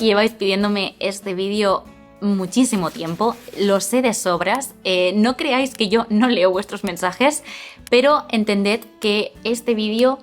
que lleváis pidiéndome este vídeo muchísimo tiempo, lo sé de sobras, no creáis que yo no leo vuestros mensajes, pero entended que este vídeo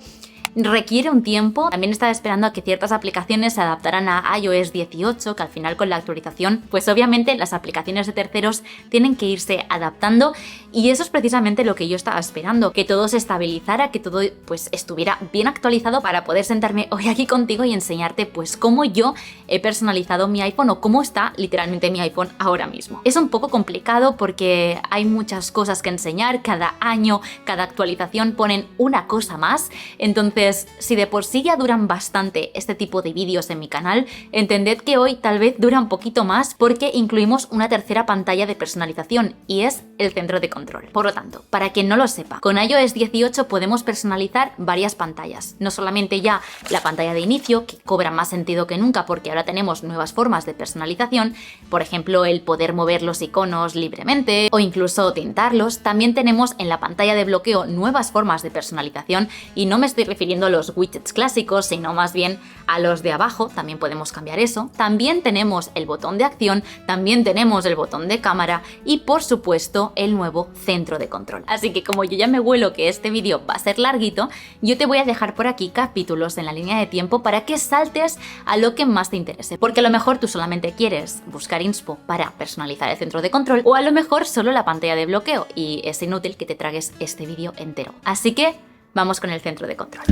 requiere un tiempo. También estaba esperando a que ciertas aplicaciones se adaptaran a iOS 18, que al final con la actualización, pues obviamente las aplicaciones de terceros tienen que irse adaptando, y eso es precisamente lo que yo estaba esperando, que todo se estabilizara, que todo pues estuviera bien actualizado para poder sentarme hoy aquí contigo y enseñarte pues cómo yo he personalizado mi iPhone o cómo está literalmente mi iPhone ahora mismo. Es un poco complicado porque hay muchas cosas que enseñar, cada año, cada actualización ponen una cosa más, entonces si de por sí ya duran bastante este tipo de vídeos en mi canal, entended que hoy tal vez dura un poquito más porque incluimos una tercera pantalla de personalización y es el centro de control. Por lo tanto, para quien no lo sepa, con iOS 18 podemos personalizar varias pantallas. No solamente ya la pantalla de inicio, que cobra más sentido que nunca porque ahora tenemos nuevas formas de personalización, por ejemplo el poder mover los iconos libremente o incluso tintarlos. También tenemos en la pantalla de bloqueo nuevas formas de personalización y no me estoy refiriendo a los widgets clásicos, sino más bien a los de abajo, también podemos cambiar eso. También tenemos el botón de acción, también tenemos el botón de cámara y por supuesto el nuevo centro de control. Así que como yo ya me huelo que este vídeo va a ser larguito, yo te voy a dejar por aquí capítulos en la línea de tiempo para que saltes a lo que más te interese, porque a lo mejor tú solamente quieres buscar inspo para personalizar el centro de control o a lo mejor solo la pantalla de bloqueo y es inútil que te tragues este vídeo entero. Así que vamos con el centro de control.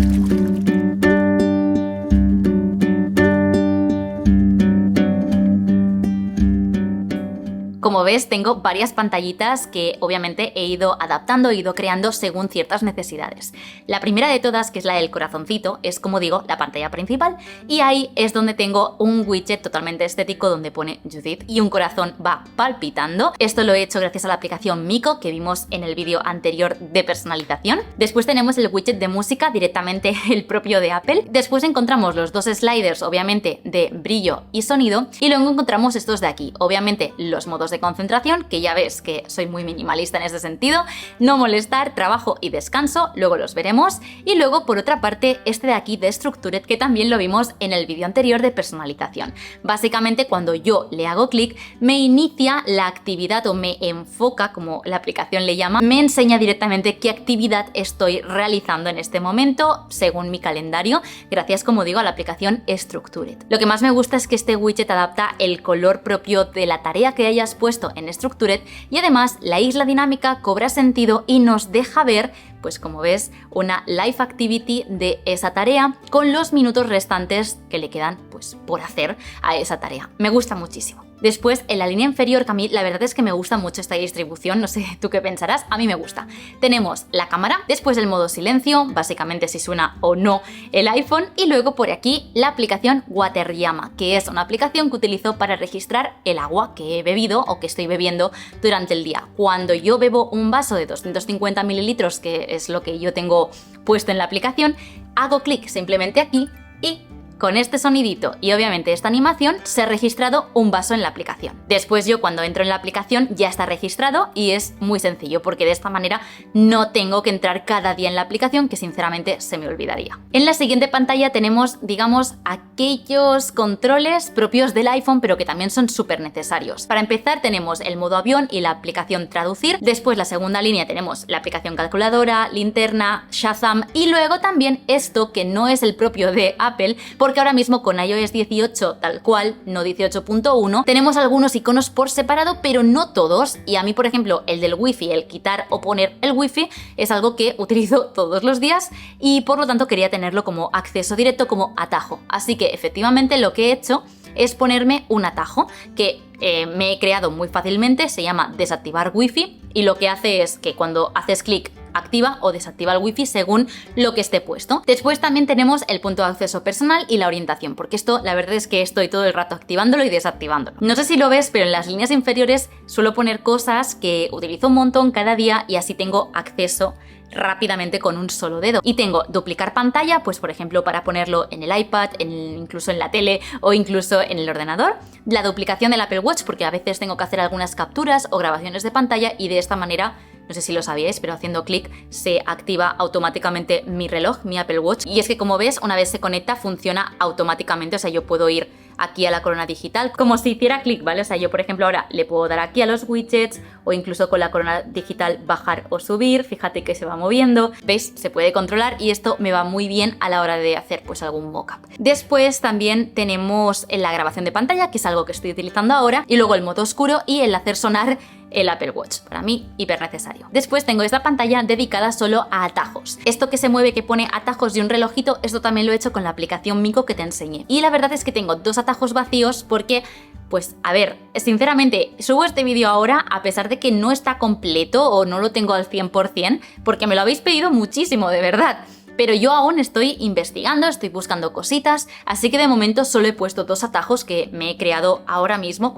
Como ves, tengo varias pantallitas que obviamente he ido adaptando, he ido creando según ciertas necesidades. La primera de todas, que es la del corazoncito, es como digo, la pantalla principal, y ahí es donde tengo un widget totalmente estético donde pone Judith y un corazón va palpitando. Esto lo he hecho gracias a la aplicación Miko que vimos en el vídeo anterior de personalización. Después tenemos el widget de música, directamente el propio de Apple. Después encontramos los dos sliders, obviamente, de brillo y sonido, y luego encontramos estos de aquí, obviamente los modos de concentración, que ya ves que soy muy minimalista en ese sentido, no molestar, trabajo y descanso, luego los veremos, y luego por otra parte este de aquí de Structured, que también lo vimos en el vídeo anterior de personalización. Básicamente cuando yo le hago clic me inicia la actividad o me enfoca, como la aplicación le llama, me enseña directamente qué actividad estoy realizando en este momento según mi calendario, gracias como digo a la aplicación Structured. Lo que más me gusta es que este widget adapta el color propio de la tarea que hayas puesto en Structured y además la isla dinámica cobra sentido y nos deja ver, pues como ves, una live activity de esa tarea con los minutos restantes que le quedan pues por hacer a esa tarea. Me gusta muchísimo. Después, en la línea inferior, que a mí la verdad es que me gusta mucho esta distribución, no sé tú qué pensarás, a mí me gusta. Tenemos la cámara, después el modo silencio, básicamente si suena o no el iPhone, y luego por aquí la aplicación Wateryama, que es una aplicación que utilizo para registrar el agua que he bebido o que estoy bebiendo durante el día. Cuando yo bebo un vaso de 250 mililitros, que es lo que yo tengo puesto en la aplicación, hago clic simplemente aquí y con este sonidito y obviamente esta animación se ha registrado un vaso en la aplicación. Después yo cuando entro en la aplicación ya está registrado y es muy sencillo porque de esta manera no tengo que entrar cada día en la aplicación, que sinceramente se me olvidaría. En la siguiente pantalla tenemos, digamos, aquellos controles propios del iPhone pero que también son súper necesarios. Para empezar tenemos el modo avión y la aplicación traducir. Después la segunda línea tenemos la aplicación calculadora, linterna, Shazam y luego también esto que no es el propio de Apple, porque ahora mismo con iOS 18 tal cual, no 18.1, tenemos algunos iconos por separado, pero no todos, y a mí, por ejemplo, el del wifi, el quitar o poner el wifi, es algo que utilizo todos los días y por lo tanto quería tenerlo como acceso directo, como atajo. Así que efectivamente lo que he hecho es ponerme un atajo que me he creado muy fácilmente, se llama desactivar wifi y lo que hace es que cuando haces clic activa o desactiva el wifi según lo que esté puesto. Después también tenemos el punto de acceso personal y la orientación, porque esto la verdad es que estoy todo el rato activándolo y desactivándolo. No sé si lo ves, pero en las líneas inferiores suelo poner cosas que utilizo un montón cada día y así tengo acceso rápidamente con un solo dedo. Y tengo duplicar pantalla, pues por ejemplo para ponerlo en el iPad, incluso en la tele o incluso en el ordenador. La duplicación del Apple Watch, porque a veces tengo que hacer algunas capturas o grabaciones de pantalla y de esta manera, no sé si lo sabíais, pero haciendo clic se activa automáticamente mi reloj, mi Apple Watch. Y es que como ves, una vez se conecta funciona automáticamente, o sea, yo puedo ir aquí a la corona digital, como si hiciera clic, ¿vale? O sea, yo por ejemplo ahora le puedo dar aquí a los widgets o incluso con la corona digital bajar o subir, fíjate que se va moviendo, ¿veis? Se puede controlar y esto me va muy bien a la hora de hacer pues algún mockup. Después también tenemos la grabación de pantalla, que es algo que estoy utilizando ahora, y luego el modo oscuro y el hacer sonar el Apple Watch, para mí hiper necesario. Después tengo esta pantalla dedicada solo a atajos. Esto que se mueve, que pone atajos y un relojito, esto también lo he hecho con la aplicación Mico que te enseñé. Y la verdad es que tengo 2 atajos vacíos porque, pues a ver, sinceramente subo este vídeo ahora a pesar de que no está completo o no lo tengo al 100%, porque me lo habéis pedido muchísimo, de verdad. Pero yo aún estoy investigando, estoy buscando cositas, así que de momento solo he puesto 2 atajos que me he creado ahora mismo,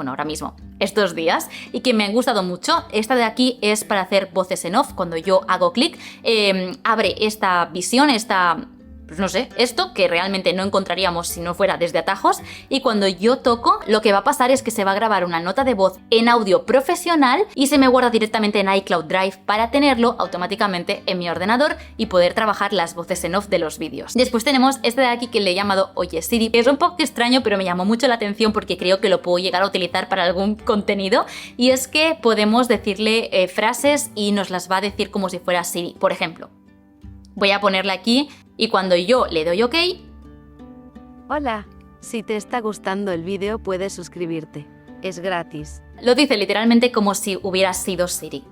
estos días, y que me han gustado mucho. Esta de aquí es para hacer voces en off. Cuando yo hago clic, abre esta visión, pues no sé, esto que realmente no encontraríamos si no fuera desde atajos, y cuando yo toco lo que va a pasar es que se va a grabar una nota de voz en audio profesional y se me guarda directamente en iCloud Drive para tenerlo automáticamente en mi ordenador y poder trabajar las voces en off de los vídeos. Después tenemos este de aquí que le he llamado Oye Siri, que es un poco extraño pero me llamó mucho la atención porque creo que lo puedo llegar a utilizar para algún contenido, y es que podemos decirle frases y nos las va a decir como si fuera Siri. Por ejemplo, voy a ponerle aquí y cuando yo le doy OK... Hola, si te está gustando el vídeo puedes suscribirte, es gratis. Lo dice literalmente como si hubiera sido Siri.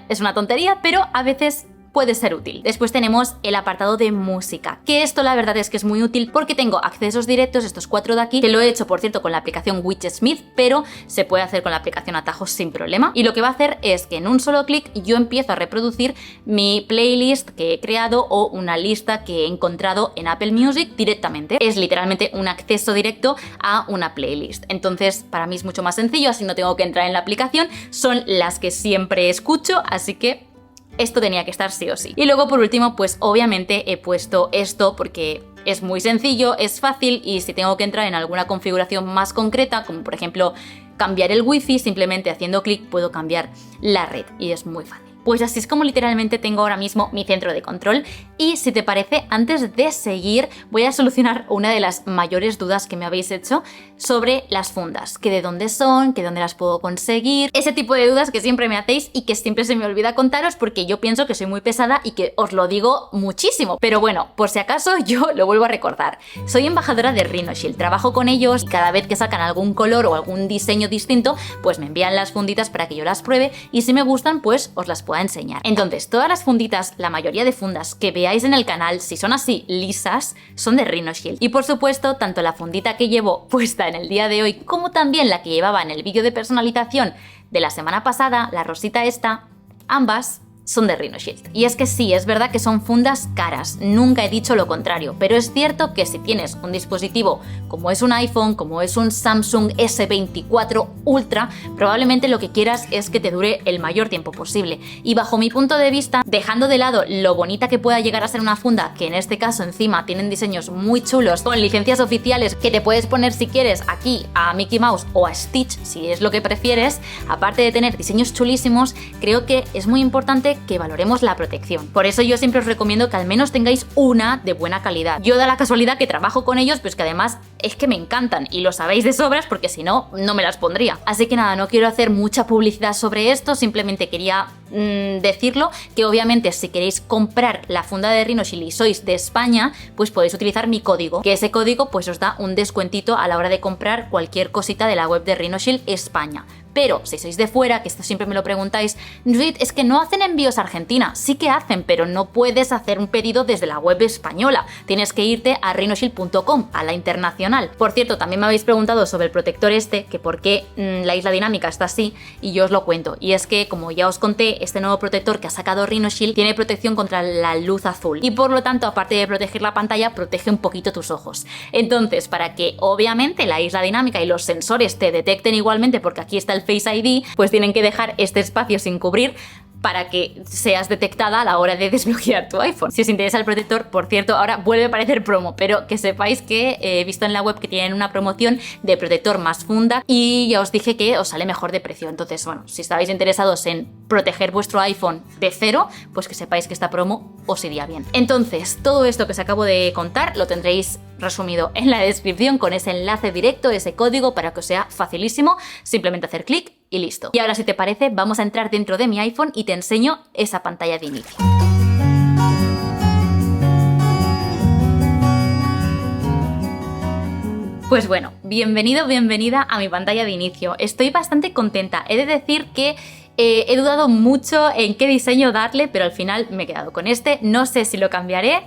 Es una tontería, pero a veces puede ser útil. Después tenemos el apartado de música, que esto la verdad es que es muy útil porque tengo accesos directos, estos 4 de aquí, que lo he hecho por cierto con la aplicación Widgetsmith, pero se puede hacer con la aplicación Atajos sin problema, y lo que va a hacer es que en un solo clic yo empiezo a reproducir mi playlist que he creado o una lista que he encontrado en Apple Music directamente. Es literalmente un acceso directo a una playlist. Entonces para mí es mucho más sencillo, así no tengo que entrar en la aplicación, son las que siempre escucho, así que esto tenía que estar sí o sí. Y luego por último, pues obviamente he puesto esto porque es muy sencillo, es fácil, y si tengo que entrar en alguna configuración más concreta, como por ejemplo cambiar el wifi, simplemente haciendo clic puedo cambiar la red y es muy fácil. Pues así es como literalmente tengo ahora mismo mi centro de control, y si te parece, antes de seguir voy a solucionar una de las mayores dudas que me habéis hecho sobre las fundas, que de dónde son, que dónde las puedo conseguir, ese tipo de dudas que siempre me hacéis y que siempre se me olvida contaros porque yo pienso que soy muy pesada y que os lo digo muchísimo, pero bueno, por si acaso yo lo vuelvo a recordar. Soy embajadora de Rhinoshield, trabajo con ellos y cada vez que sacan algún color o algún diseño distinto, pues me envían las funditas para que yo las pruebe y si me gustan, pues os las puedo a enseñar. Entonces, todas las funditas, la mayoría de fundas que veáis en el canal, si son así lisas, son de Rhinoshield. Y por supuesto, tanto la fundita que llevo puesta en el día de hoy, como también la que llevaba en el vídeo de personalización de la semana pasada, la rosita esta, ambas son de Rhinoshield. Y es que sí, es verdad que son fundas caras, nunca he dicho lo contrario, pero es cierto que si tienes un dispositivo como es un iPhone, como es un Samsung S24 Ultra, probablemente lo que quieras es que te dure el mayor tiempo posible. Y bajo mi punto de vista, dejando de lado lo bonita que pueda llegar a ser una funda, que en este caso encima tienen diseños muy chulos, con licencias oficiales que te puedes poner si quieres aquí a Mickey Mouse o a Stitch, si es lo que prefieres, aparte de tener diseños chulísimos, creo que es muy importante que valoremos la protección. Por eso yo siempre os recomiendo que al menos tengáis una de buena calidad. Yo da la casualidad que trabajo con ellos, pues que además es que me encantan y lo sabéis de sobras porque si no, no me las pondría. Así que nada, no quiero hacer mucha publicidad sobre esto, simplemente quería decirlo, que obviamente si queréis comprar la funda de Rhinoshield y sois de España, pues podéis utilizar mi código, que ese código pues os da un descuentito a la hora de comprar cualquier cosita de la web de Rhinoshield España. Pero si sois de fuera, que esto siempre me lo preguntáis, es que no hacen envíos a Argentina. Sí que hacen, pero no puedes hacer un pedido desde la web española. Tienes que irte a rhinoshield.com, a la internacional. Por cierto, también me habéis preguntado sobre el protector este, que por qué la isla dinámica está así, y yo os lo cuento. Y es que, como ya os conté, este nuevo protector que ha sacado Rhinoshield tiene protección contra la luz azul. Y por lo tanto, aparte de proteger la pantalla, protege un poquito tus ojos. Entonces, para que obviamente la isla dinámica y los sensores te detecten igualmente, porque aquí está el Face ID, pues tienen que dejar este espacio sin cubrir para que seas detectada a la hora de desbloquear tu iPhone. Si os interesa el protector, por cierto, ahora vuelve a parecer promo, pero que sepáis que he visto en la web que tienen una promoción de protector más funda y ya os dije que os sale mejor de precio. Entonces, bueno, si estáis interesados en proteger vuestro iPhone de cero, pues que sepáis que esta promo os iría bien. Entonces, todo esto que os acabo de contar lo tendréis resumido en la descripción con ese enlace directo, ese código, para que os sea facilísimo, simplemente hacer clic y listo. Y ahora, si te parece, vamos a entrar dentro de mi iPhone y te enseño esa pantalla de inicio. Pues bueno, bienvenido, bienvenida a mi pantalla de inicio. Estoy bastante contenta. He de decir que he dudado mucho en qué diseño darle, pero al final me he quedado con este. No sé si lo cambiaré,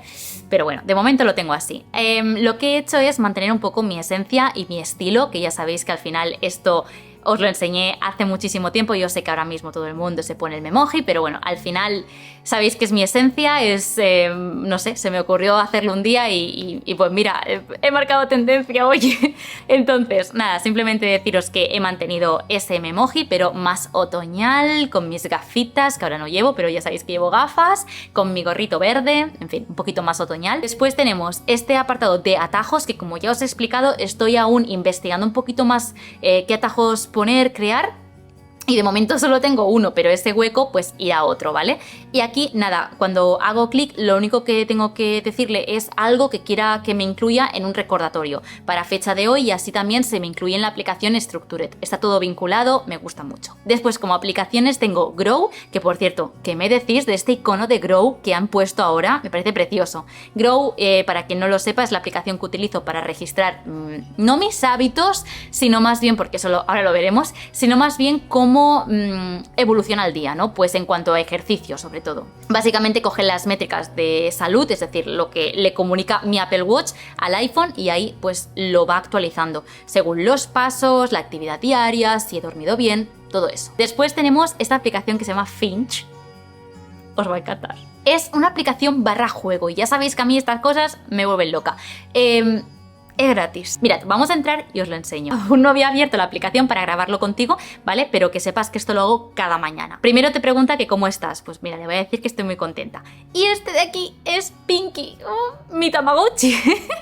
pero bueno, de momento lo tengo así. Lo que he hecho es mantener un poco mi esencia y mi estilo, que ya sabéis que al final esto os lo enseñé hace muchísimo tiempo. Yo sé que ahora mismo todo el mundo se pone el memoji, pero bueno, al final sabéis que es mi esencia, es, no sé, se me ocurrió hacerlo un día y pues mira, he marcado tendencia, oye. Entonces, nada, simplemente deciros que he mantenido ese memoji, pero más otoñal, con mis gafitas, que ahora no llevo, pero ya sabéis que llevo gafas, con mi gorrito verde, en fin, un poquito más otoñal. Después tenemos este apartado de atajos, que como ya os he explicado, estoy aún investigando un poquito más qué atajos poner, crear. Y de momento solo tengo uno, pero ese hueco pues irá a otro, ¿vale? Y aquí, nada, cuando hago clic, lo único que tengo que decirle es algo que quiera que me incluya en un recordatorio para fecha de hoy, y así también se me incluye en la aplicación Structured. Está todo vinculado, me gusta mucho. Después, como aplicaciones, tengo Grow, que por cierto, ¿qué me decís de este icono de Grow que han puesto ahora? Me parece precioso. Grow, para quien no lo sepa, es la aplicación que utilizo para registrar no mis hábitos, sino más bien, porque eso ahora lo veremos, sino más bien cómo evoluciona el día, ¿no? Pues en cuanto a ejercicio, sobre todo. Básicamente coge las métricas de salud, es decir, lo que le comunica mi Apple Watch al iPhone, y ahí pues lo va actualizando según los pasos, la actividad diaria, si he dormido bien, todo eso. Después tenemos esta aplicación que se llama Finch. Os va a encantar. Es una aplicación barra juego y ya sabéis que a mí estas cosas me vuelven loca. Es gratis. Mirad, vamos a entrar y os lo enseño. Aún no había abierto la aplicación para grabarlo contigo, ¿vale? Pero que sepas que esto lo hago cada mañana. Primero te pregunta que cómo estás. Pues mira, le voy a decir que estoy muy contenta. Y este de aquí es Pinky, mi Tamagotchi.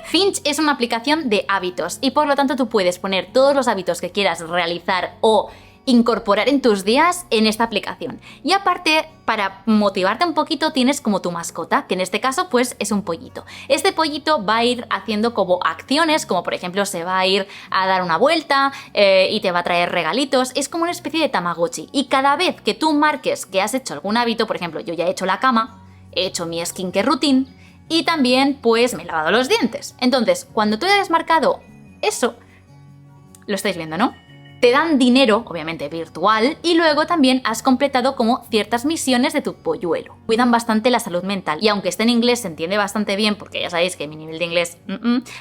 Finch es una aplicación de hábitos y por lo tanto tú puedes poner todos los hábitos que quieras realizar o incorporar en tus días en esta aplicación. Y aparte, para motivarte un poquito, tienes como tu mascota, que en este caso pues es un pollito. Este pollito va a ir haciendo como acciones, como por ejemplo se va a ir a dar una vuelta y te va a traer regalitos. Es como una especie de Tamagotchi, y cada vez que tú marques que has hecho algún hábito, por ejemplo, yo ya he hecho la cama, he hecho mi skincare routine y también pues me he lavado los dientes. Entonces, cuando tú hayas marcado eso, lo estáis viendo, ¿no? Te dan dinero, obviamente virtual, y luego también has completado como ciertas misiones de tu polluelo. Cuidan bastante la salud mental, y aunque esté en inglés se entiende bastante bien, porque ya sabéis que mi nivel de inglés,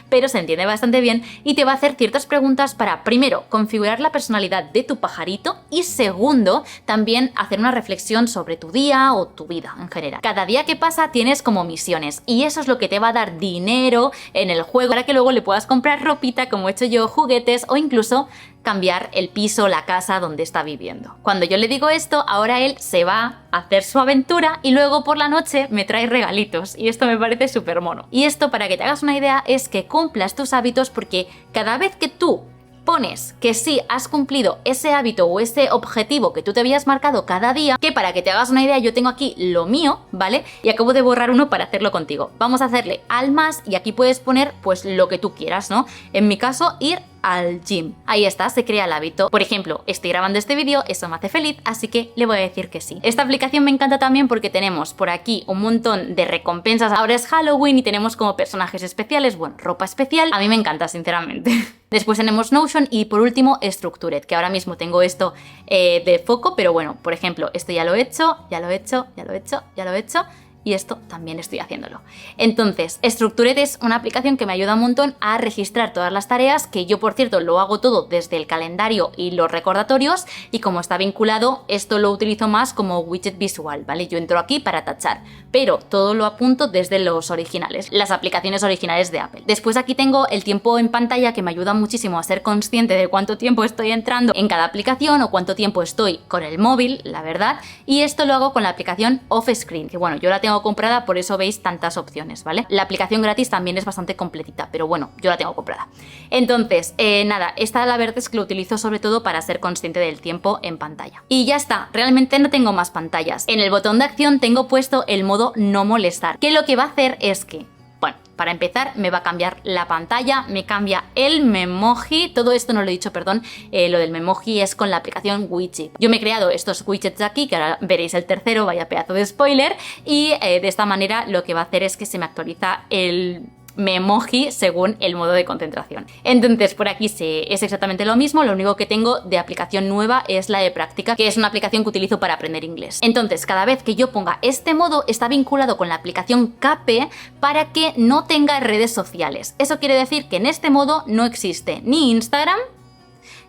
pero se entiende bastante bien, y te va a hacer ciertas preguntas para, primero, configurar la personalidad de tu pajarito, y segundo, también hacer una reflexión sobre tu día o tu vida en general. Cada día que pasa tienes como misiones, y eso es lo que te va a dar dinero en el juego, para que luego le puedas comprar ropita, como he hecho yo, juguetes, o incluso cambiar el piso, la casa donde está viviendo. Cuando yo le digo esto, ahora él se va a hacer su aventura y luego por la noche me trae regalitos, y esto me parece súper mono. Y esto, para que te hagas una idea, es que cumplas tus hábitos, porque cada vez que tú pones que sí has cumplido ese hábito o ese objetivo que tú te habías marcado cada día, que para que te hagas una idea yo tengo aquí lo mío, ¿vale? Y acabo de borrar uno para hacerlo contigo. Vamos a hacerle al más y aquí puedes poner pues lo que tú quieras, ¿no? En mi caso, ir al gym. Ahí está, se crea el hábito. Por ejemplo, estoy grabando este vídeo, eso me hace feliz, así que le voy a decir que sí. Esta aplicación me encanta también porque tenemos por aquí un montón de recompensas. Ahora es Halloween y tenemos como personajes especiales, bueno, ropa especial. A mí me encanta, sinceramente. Después tenemos Notion y por último Structured, que ahora mismo tengo esto de foco, pero bueno, por ejemplo, esto ya lo he hecho, ya lo he hecho, ya lo he hecho, ya lo he hecho. y esto también estoy haciéndolo. Entonces, Structured es una aplicación que me ayuda un montón a registrar todas las tareas, que yo, por cierto, lo hago todo desde el calendario y los recordatorios, y como está vinculado, esto lo utilizo más como widget visual, ¿vale? Yo entro aquí para tachar, pero todo lo apunto desde los originales, las aplicaciones originales de Apple. Después aquí tengo el tiempo en pantalla, que me ayuda muchísimo a ser consciente de cuánto tiempo estoy entrando en cada aplicación o cuánto tiempo estoy con el móvil, la verdad, y esto lo hago con la aplicación Offscreen, que bueno, yo la tengo comprada, por eso veis tantas opciones, ¿vale? La aplicación gratis también es bastante completita, pero bueno, yo la tengo comprada. Entonces, nada, esta la verdad es que lo utilizo sobre todo para ser consciente del tiempo en pantalla. Y ya está, realmente no tengo más pantallas. En el botón de acción tengo puesto el modo no molestar, que lo que va a hacer es que, bueno, para empezar me va a cambiar la pantalla, me cambia el Memoji, todo esto no lo he dicho, perdón, lo del Memoji es con la aplicación Widget. Yo me he creado estos widgets de aquí, que ahora veréis el tercero, vaya pedazo de spoiler, y de esta manera lo que va a hacer es que se me actualiza el Memoji según el modo de concentración. Entonces por aquí es exactamente lo mismo, lo único que tengo de aplicación nueva es la de práctica, que es una aplicación que utilizo para aprender inglés. Entonces cada vez que yo ponga este modo está vinculado con la aplicación Cape para que no tenga redes sociales. Eso quiere decir que en este modo no existe ni Instagram,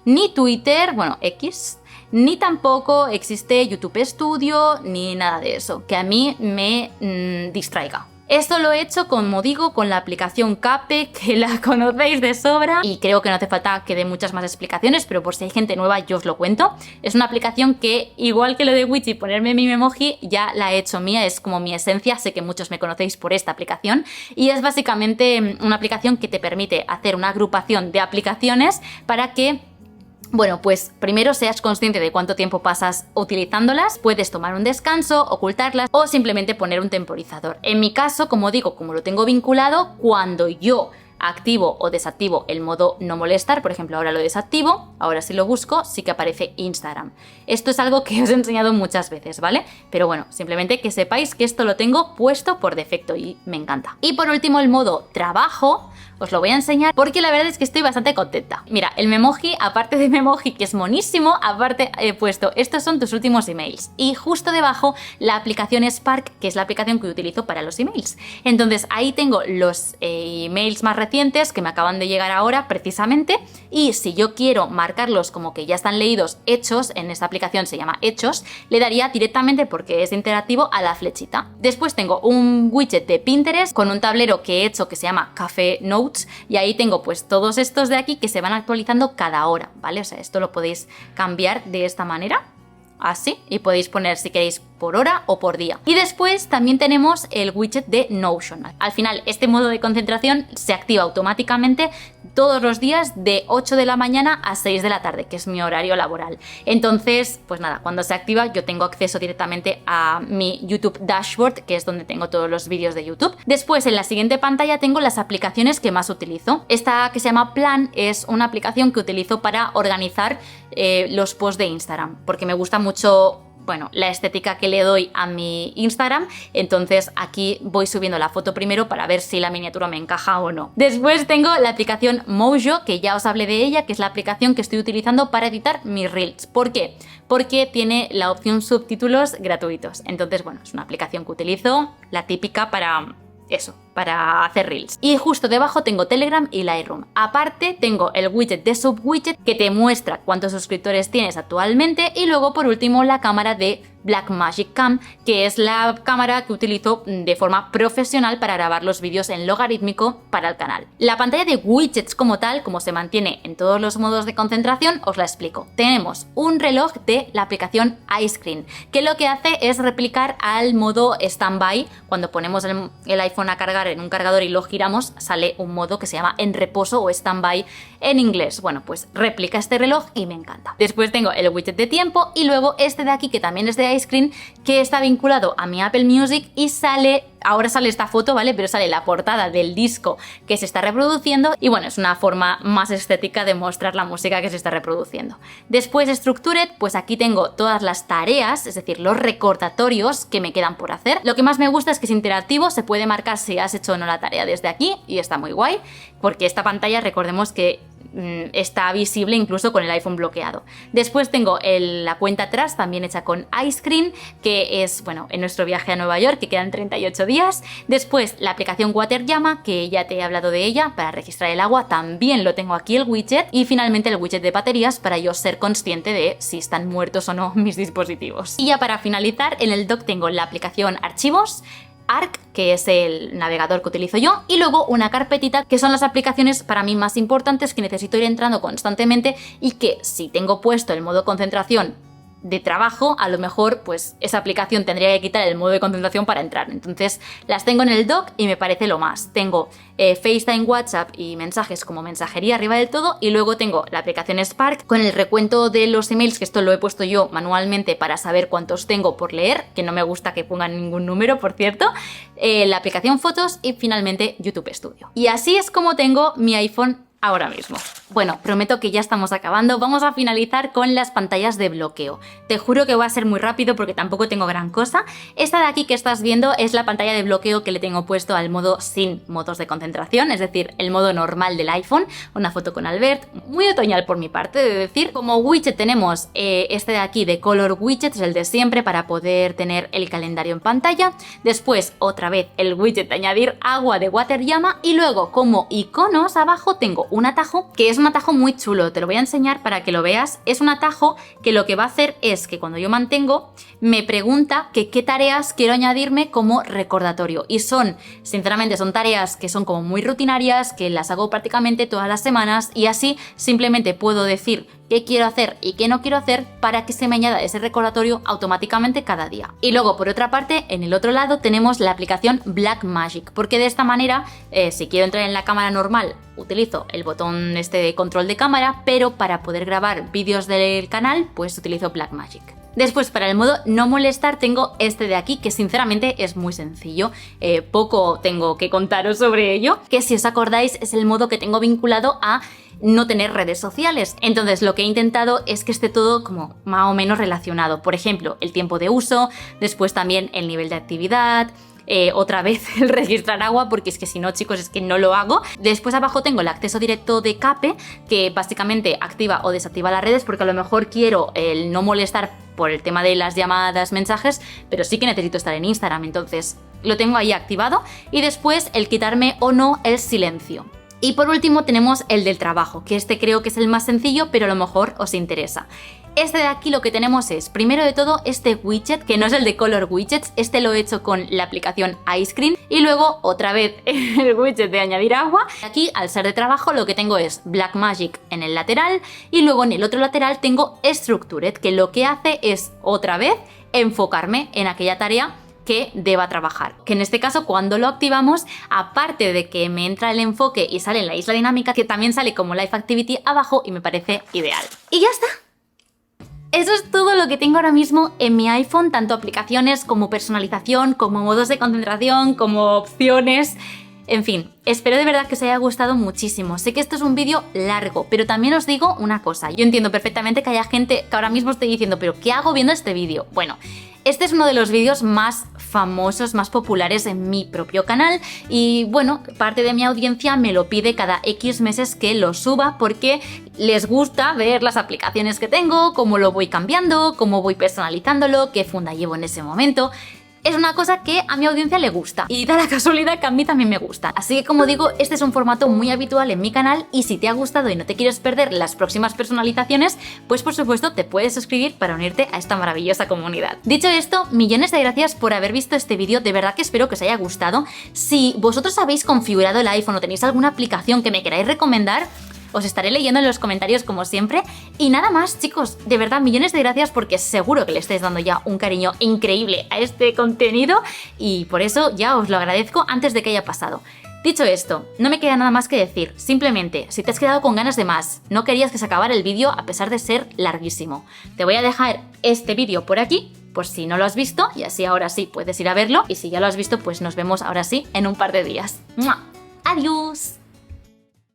ni Twitter, bueno, X, ni tampoco existe YouTube Studio, ni nada de eso, que a mí me distraiga. Esto lo he hecho, como digo, con la aplicación Cape, que la conocéis de sobra y creo que no hace falta que dé muchas más explicaciones, pero por si hay gente nueva yo os lo cuento. Es una aplicación que, igual que lo de Widget, ponerme mi Memoji, ya la he hecho mía, es como mi esencia, sé que muchos me conocéis por esta aplicación y es básicamente una aplicación que te permite hacer una agrupación de aplicaciones para que, bueno, pues primero seas consciente de cuánto tiempo pasas utilizándolas, puedes tomar un descanso, ocultarlas o simplemente poner un temporizador. En mi caso, como digo, como lo tengo vinculado, cuando yo activo o desactivo el modo no molestar, por ejemplo ahora lo desactivo, ahora si lo busco sí que aparece Instagram. Esto es algo que os he enseñado muchas veces, ¿vale? Pero bueno, simplemente que sepáis que esto lo tengo puesto por defecto y me encanta. Y por último el modo trabajo, os lo voy a enseñar porque la verdad es que estoy bastante contenta. Mira, el Memoji, aparte de Memoji que es monísimo, aparte he puesto estos son tus últimos emails y justo debajo la aplicación Spark, que es la aplicación que utilizo para los emails. Entonces ahí tengo los emails más recientes que me acaban de llegar ahora precisamente, y si yo quiero marcarlos como que ya están leídos, hechos, en esta aplicación se llama hechos, le daría directamente, porque es interactivo, a la flechita. Después tengo un widget de Pinterest con un tablero que he hecho que se llama Café Notes, y ahí tengo pues todos estos de aquí que se van actualizando cada hora, ¿vale? O sea, esto lo podéis cambiar de esta manera, así, y podéis poner si queréis por hora o por día. Y después también tenemos el widget de Notion. Al final este modo de concentración se activa automáticamente todos los días de 8 de la mañana a 6 de la tarde, que es mi horario laboral. Entonces, pues nada, cuando se activa yo tengo acceso directamente a mi YouTube Dashboard, que es donde tengo todos los vídeos de YouTube. Después en la siguiente pantalla tengo las aplicaciones que más utilizo. Esta que se llama Plan es una aplicación que utilizo para organizar los posts de Instagram, porque me gusta mucho, bueno, la estética que le doy a mi Instagram, entonces aquí voy subiendo la foto primero para ver si la miniatura me encaja o no. Después tengo la aplicación Mojo, que ya os hablé de ella, que es la aplicación que estoy utilizando para editar mis reels. ¿Por qué? Porque tiene la opción subtítulos gratuitos. Entonces, bueno, es una aplicación que utilizo, la típica para eso, para hacer reels. Y justo debajo tengo Telegram y Lightroom. Aparte tengo el widget de Subwidget que te muestra cuántos suscriptores tienes actualmente, y luego por último la cámara de Blackmagic Cam, que es la cámara que utilizo de forma profesional para grabar los vídeos en logarítmico para el canal. La pantalla de widgets como tal, como se mantiene en todos los modos de concentración, os la explico. Tenemos un reloj de la aplicación iScreen, que lo que hace es replicar al modo standby. Cuando ponemos el iPhone a cargar en un cargador y lo giramos, sale un modo que se llama en reposo o standby en inglés. Bueno, pues replica este reloj y me encanta. Después tengo el widget de tiempo y luego este de aquí, que también es de iScreen, que está vinculado a mi Apple Music y sale, ahora sale esta foto, ¿vale? Pero sale la portada del disco que se está reproduciendo y bueno, es una forma más estética de mostrar la música que se está reproduciendo. Después Structured, pues aquí tengo todas las tareas, es decir, los recordatorios que me quedan por hacer. Lo que más me gusta es que es interactivo, se puede marcar si has hecho o no la tarea desde aquí y está muy guay, porque esta pantalla, recordemos que está visible incluso con el iPhone bloqueado. Después tengo la cuenta atrás, también hecha con iScreen, que es, bueno, en nuestro viaje a Nueva York, que quedan 38 días. Después la aplicación Waterllama, que ya te he hablado de ella, para registrar el agua, también lo tengo aquí el widget. Y finalmente el widget de baterías, para yo ser consciente de si están muertos o no mis dispositivos. Y ya para finalizar, en el dock tengo la aplicación Archivos, Arc, que es el navegador que utilizo yo, y luego una carpetita que son las aplicaciones para mí más importantes que necesito ir entrando constantemente y que si tengo puesto el modo concentración de trabajo, a lo mejor pues esa aplicación tendría que quitar el modo de concentración para entrar. Entonces las tengo en el dock y me parece lo más. Tengo FaceTime, WhatsApp y mensajes como mensajería arriba del todo, y luego tengo la aplicación Spark con el recuento de los emails, que esto lo he puesto yo manualmente para saber cuántos tengo por leer, que no me gusta que pongan ningún número, por cierto, la aplicación Fotos y finalmente YouTube Studio. Y así es como tengo mi iPhone ahora mismo. Bueno, prometo que ya estamos acabando. Vamos a finalizar con las pantallas de bloqueo. Te juro que va a ser muy rápido porque tampoco tengo gran cosa. Esta de aquí que estás viendo es la pantalla de bloqueo que le tengo puesto al modo sin modos de concentración, es decir, el modo normal del iPhone. Una foto con Albert, muy otoñal por mi parte, de decir. Como widget tenemos este de aquí de Color Widgets, el de siempre, para poder tener el calendario en pantalla. Después, otra vez, el widget de añadir agua de Waterllama. Y luego, como iconos, abajo tengo un atajo que es un atajo muy chulo, te lo voy a enseñar para que lo veas. Es un atajo que lo que va a hacer es que cuando yo mantengo, me pregunta que qué tareas quiero añadirme como recordatorio. Y sinceramente, son tareas que son como muy rutinarias, que las hago prácticamente todas las semanas, y así simplemente puedo decir qué quiero hacer y qué no quiero hacer para que se me añada ese recordatorio automáticamente cada día. Y luego, por otra parte, en el otro lado tenemos la aplicación Blackmagic, porque de esta manera, si quiero entrar en la cámara normal, utilizo el botón este de control de cámara, pero para poder grabar vídeos del canal, pues utilizo Blackmagic. Después, para el modo no molestar, tengo este de aquí, que sinceramente es muy sencillo. Poco tengo que contaros sobre ello, que si os acordáis es el modo que tengo vinculado a no tener redes sociales. Entonces lo que he intentado es que esté todo como más o menos relacionado. Por ejemplo, el tiempo de uso, después también el nivel de actividad, otra vez el registrar agua, porque es que si no, chicos, es que no lo hago. Después abajo tengo el acceso directo de Cape, que básicamente activa o desactiva las redes, porque a lo mejor quiero el no molestar por el tema de las llamadas, mensajes, pero sí que necesito estar en Instagram, entonces lo tengo ahí activado. Y después el quitarme o no el silencio. Y por último tenemos el del trabajo, que este creo que es el más sencillo, pero a lo mejor os interesa. Este de aquí lo que tenemos es, primero de todo, este widget, que no es el de Color Widgets, este lo he hecho con la aplicación iScreen, y luego otra vez el widget de añadir agua. Aquí, al ser de trabajo, lo que tengo es Blackmagic en el lateral, y luego en el otro lateral tengo Structured, que lo que hace es, otra vez, enfocarme en aquella tarea que deba trabajar. Que en este caso, cuando lo activamos, aparte de que me entra el enfoque y sale en la isla dinámica, que también sale como Live Activity abajo, y me parece ideal. Y ya está. Eso es todo lo que tengo ahora mismo en mi iPhone, tanto aplicaciones como personalización, como modos de concentración, como opciones. En fin, espero de verdad que os haya gustado muchísimo. Sé que esto es un vídeo largo, pero también os digo una cosa. Yo entiendo perfectamente que haya gente que ahora mismo esté diciendo, ¿pero qué hago viendo este vídeo? Bueno, este es uno de los vídeos más famosos, más populares en mi propio canal, y bueno, parte de mi audiencia me lo pide cada X meses que lo suba, porque les gusta ver las aplicaciones que tengo, cómo lo voy cambiando, cómo voy personalizándolo, qué funda llevo en ese momento. Es una cosa que a mi audiencia le gusta, y da la casualidad que a mí también me gusta. Así que, como digo, este es un formato muy habitual en mi canal, y si te ha gustado y no te quieres perder las próximas personalizaciones, pues por supuesto te puedes suscribir para unirte a esta maravillosa comunidad. Dicho esto, millones de gracias por haber visto este vídeo, de verdad que espero que os haya gustado. Si vosotros habéis configurado el iPhone o tenéis alguna aplicación que me queráis recomendar, os estaré leyendo en los comentarios como siempre. Y nada más, chicos, de verdad, millones de gracias, porque seguro que le estáis dando ya un cariño increíble a este contenido, y por eso ya os lo agradezco antes de que haya pasado. Dicho esto, no me queda nada más que decir. Simplemente, si te has quedado con ganas de más, no querías que se acabara el vídeo a pesar de ser larguísimo, te voy a dejar este vídeo por aquí, por si no lo has visto, y así ahora sí puedes ir a verlo, y si ya lo has visto, pues nos vemos ahora sí en un par de días. ¡Mua! ¡Adiós!